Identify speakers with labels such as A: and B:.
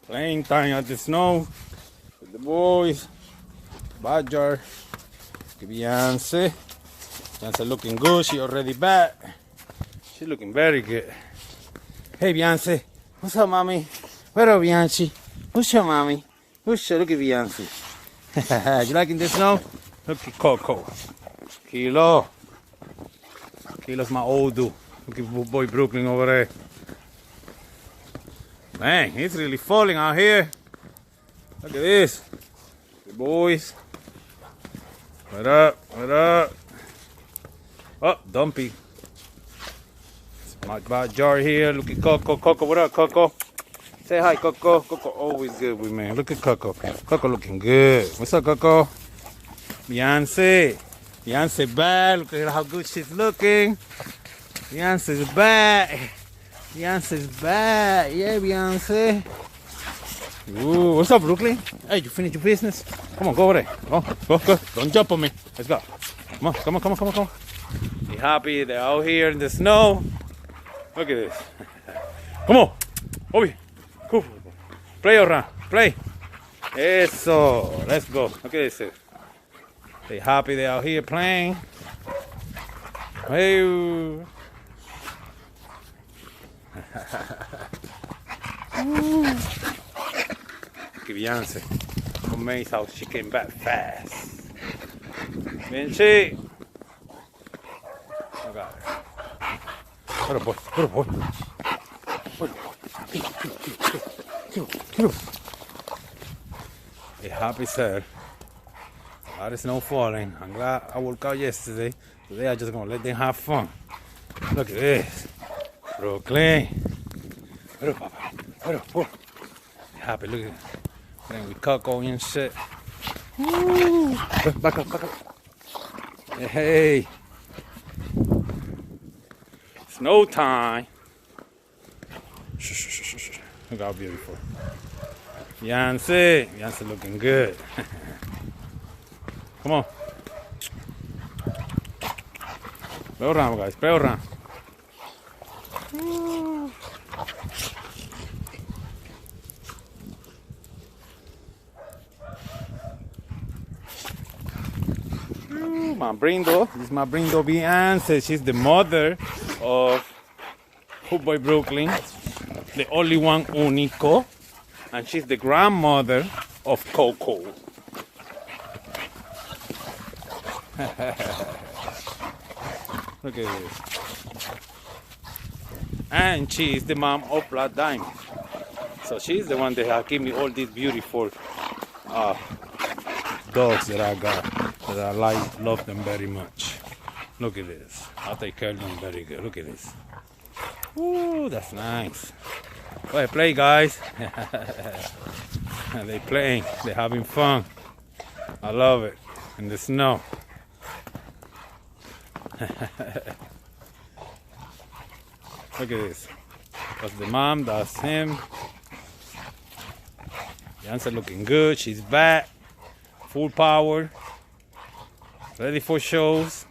A: Playing time at the snow with the boys. Badger. Beyonce. Beyonce looking good. She already back. She's looking very good. Hey Beyonce. What's up, mommy? What up, Beyonce? What's up, mommy? What's up? Look at Beyonce. You liking the snow? Look at Coco. Kilo. Kilo's my old dude. Look at boy Brooklyn over there. Man, it's really falling out here. Look at this. The boys. What up? What up? Oh, Dumpy. It's my backyard here. Look at Coco. Coco, what up, Coco? Say hi, Coco. Coco always good with me. Look at Coco. Coco looking good. What's up, Coco? Beyonce. Beyonce back. Look at how good she's looking. Beyonce's back. Beyonce's back. Yeah, Beyonce. Ooh, what's up, Brooklyn? Hey, you finished your business? Come on, go over there. Go. Don't jump on me. Let's go. Come on. Be happy they're out here in the snow. Look at this. Come on. Obi. Cool. Play around. Play. Eso. Let's go. Look at this. They happy they're out here playing. Hey. Look at Beyonce. I'm amazed how she came back fast. Vinci. I got her. What a boy. Get up. A happy sad. A lot of snow falling. I'm glad I woke out yesterday. Today I'm just gonna let them have fun. Look at this. Brooklyn. What up, Papa? What up, boy? Happy, look at it. Playing with Coco and shit. Woo. Back up. Hey. Snow time. Shh. Look how beautiful. Beyonce looking good. Come on. Play around, guys. Play around. My brindo. This is my brindo Beyonce. She's the mother of Hoop Boy Brooklyn, the only one único, and she's the grandmother of Coco. Look at this. And she's the mom of Black Diamond. So she's the one that gave me all these beautiful dogs that I got. That I love them very much. Look at this. I take care of them very good. Look at this. Ooh, that's nice. Go ahead, play, guys. They playing. They're having fun. I love it. In the snow. Look at this. That's the mom. That's him. Beyonce looking good. She's back. Full power. Ready for shows.